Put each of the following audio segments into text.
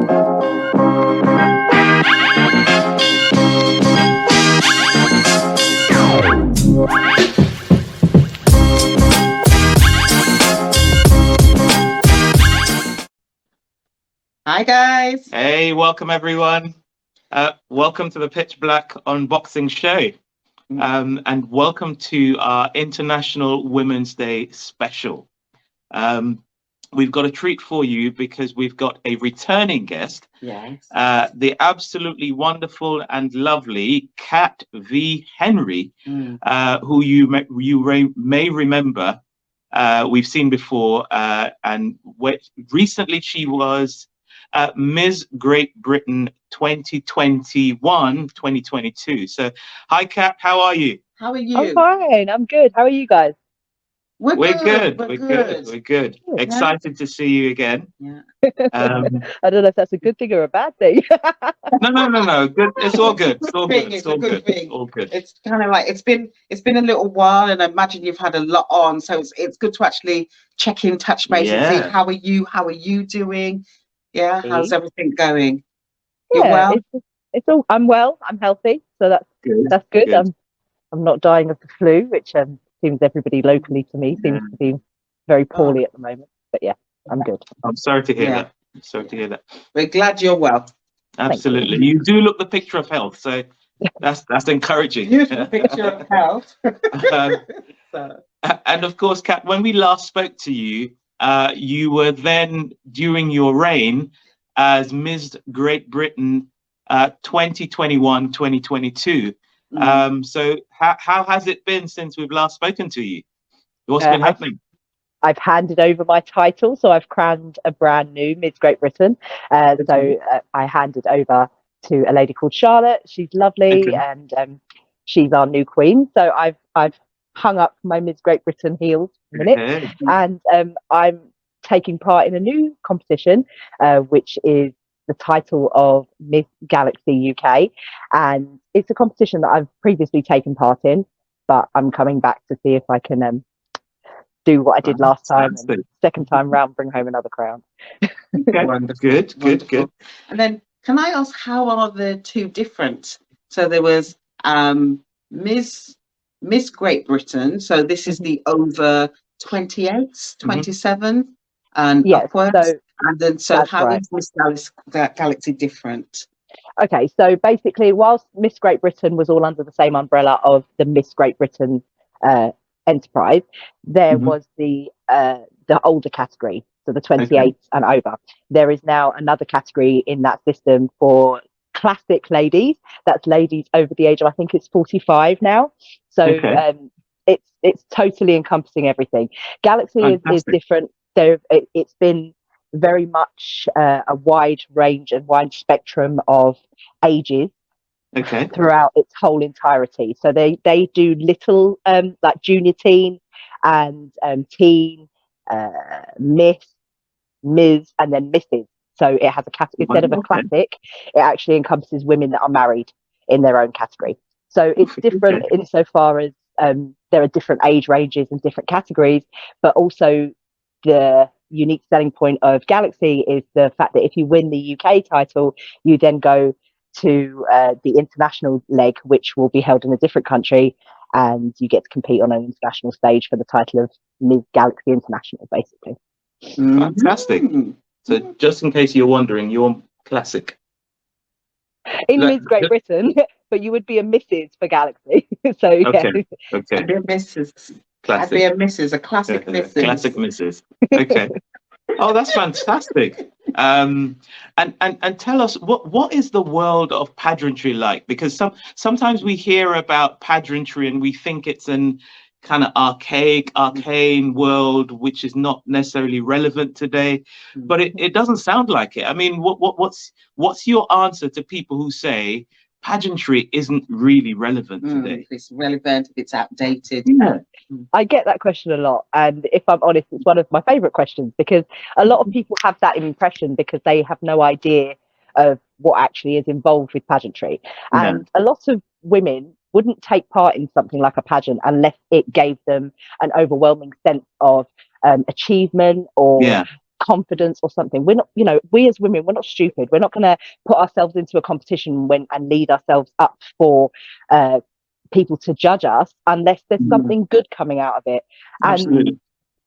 Hi guys. Hey, welcome everyone. Welcome to the Pitch Black Unboxing Show. And welcome to our International Women's Day special. We've got a treat for you because we've got a returning guest. Yes. The absolutely wonderful and lovely Kat V. Henry, who you may remember we've seen before. And recently she was Ms. Great Britain 2021-2022. So, hi, Kat. How are you? How are you? I'm fine. I'm good. How are you guys? We're good. We're good. Excited to see you again. Yeah. I don't know if that's a good thing or a bad thing. No. Good. It's all good. It's all good. It's a good thing. All good. It's kind of like it's been a little while, and I imagine you've had a lot on, so it's good to actually check in, touch base, and see how are you? How are you doing? Yeah, how's everything going? You're well? It's all. I'm well. I'm healthy, so that's good. I'm not dying of the flu, which seems everybody locally to me seems to be very poorly at the moment. But yeah, I'm good. I'm sorry to hear that. I'm sorry to hear that. We're glad you're well. Absolutely. You do look the picture of health, so that's encouraging. Beautiful picture of health. And of course, Kat, when we last spoke to you, you were then during your reign as Ms. Great Britain 2021-2022. So how has it been since we've last spoken to you? What's been happening? I've handed over my title, so I've crowned a brand new Ms. Great Britain. I handed over to a lady called Charlotte. She's lovely, and she's our new queen. So I've hung up my Ms. Great Britain heels for a minute, and I'm taking part in a new competition, which is the title of Miss Galaxy UK, and it's a competition that I've previously taken part in, but I'm coming back to see if I can do what I did last time, and second time round bring home another crown. Good. And then can I ask, how are the two different? So there was Miss Great Britain, so this is the over 28, 27 and upwards. And then, how is Miss Galaxy different? Okay, so basically, whilst Miss Great Britain was all under the same umbrella of the Miss Great Britain enterprise, there was the older category, so the 28 and over. There is now another category in that system for classic ladies. That's ladies over the age of, I think it's 45 now. So it's totally encompassing everything. Galaxy is different. So it's been very much a wide range and wide spectrum of ages throughout its whole entirety. So they do little like junior teen and teen, Miss, Ms, and then Mrs. So it has a category instead of a classic. It actually encompasses women that are married in their own category. So it's different insofar as there are different age ranges and different categories, but also the unique selling point of Galaxy is the fact that if you win the UK title, you then go to the international leg, which will be held in a different country, and you get to compete on an international stage for the title of Ms. Galaxy International, basically. Fantastic. So just in case you're wondering, you're classic. In Ms. Great Britain, but you would be a Mrs. for Galaxy. So Okay. I'd be a Mrs. Classic. I'd be a Mrs. A classic Mrs. Classic Mrs. Okay. Oh, that's fantastic. And tell us, what is the world of pageantry like? Because sometimes we hear about pageantry and we think it's an kind of arcane world which is not necessarily relevant today, but it doesn't sound like it. I mean, what's your answer to people who say pageantry isn't really relevant today? It's relevant if it's outdated. I get that question a lot, and if I'm honest, it's one of my favorite questions, because a lot of people have that impression because they have no idea of what actually is involved with pageantry. And a lot of women wouldn't take part in something like a pageant unless it gave them an overwhelming sense of achievement or confidence or something. We're not, you know, we as women, we're not stupid. We're not going to put ourselves into a competition and lead ourselves up for people to judge us unless there's something good coming out of it. Absolutely. And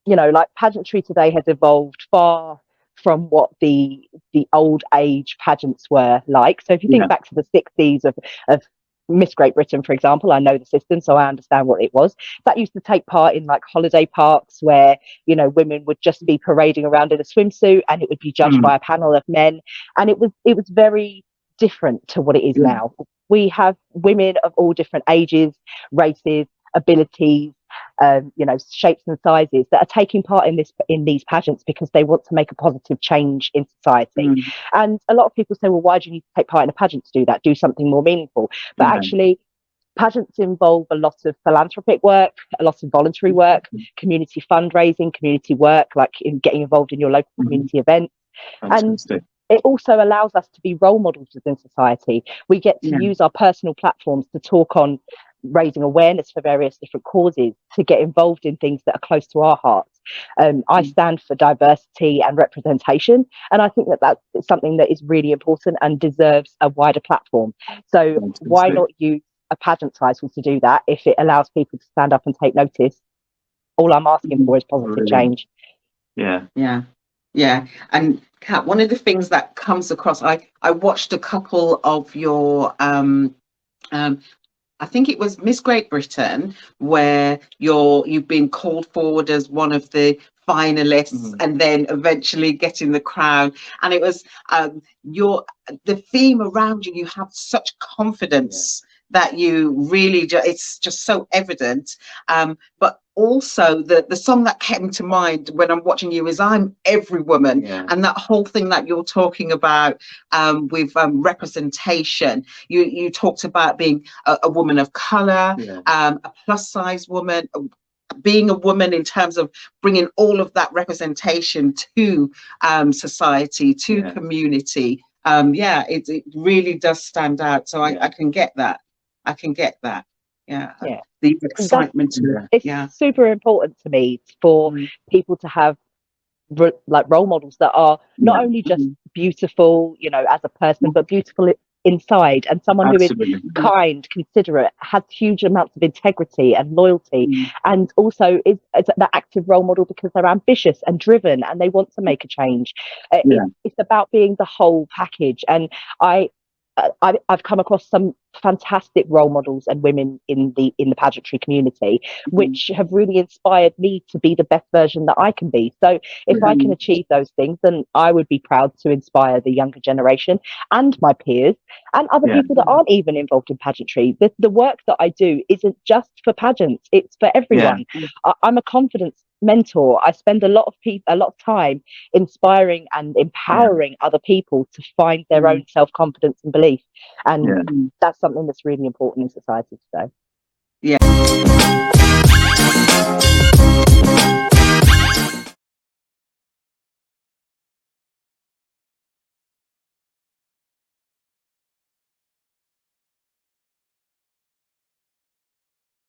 you know, like pageantry today has evolved far from what the old age pageants were like. So if you think back to the 60s of Miss Great Britain, for example, I know the system, so I understand what it was. That used to take part in like holiday parks where, you know, women would just be parading around in a swimsuit and it would be judged by a panel of men. And it was very different to what it is now. We have women of all different ages, races, abilities, you know, shapes and sizes that are taking part in these pageants because they want to make a positive change in society. And a lot of people say, well, why do you need to take part in a pageant to do that? Do something more meaningful. But actually, pageants involve a lot of philanthropic work, a lot of voluntary work, community fundraising, community work, like in getting involved in your local community events. Fantastic. And it also allows us to be role models within society. We get to use our personal platforms to talk on raising awareness for various different causes, to get involved in things that are close to our hearts. I stand for diversity and representation, and I think that that's something that is really important and deserves a wider platform. So why not use a pageant title to do that if it allows people to stand up and take notice? All I'm asking for is positive change. Yeah. And Kat, one of the things that comes across, I watched a couple of your I think it was Miss Great Britain, where you've been called forward as one of the finalists and then eventually getting the crown. And it was the theme around you have such confidence that you really it's just so evident. But also the song that came to mind when I'm watching you is I'm Every Woman, and that whole thing that you're talking about with representation. You talked about being a woman of color, a plus size woman, being a woman in terms of bringing all of that representation to society, to community. It really does stand out. So I can get that. The excitement. It's super important to me for people to have like role models that are not only just beautiful, you know, as a person, but beautiful inside, and someone who is kind, considerate, has huge amounts of integrity and loyalty, and also is the active role model because they're ambitious and driven and they want to make a change. It's about being the whole package. And I've come across some fantastic role models and women in the pageantry community, which have really inspired me to be the best version that I can be. So if I can achieve those things, then I would be proud to inspire the younger generation and my peers and other people that aren't even involved in pageantry. The work that I do isn't just for pageants; it's for everyone. I'm a confidence mentor. I spend a lot of time inspiring and empowering other people to find their own self-confidence and belief, and that's something that's really important in society today.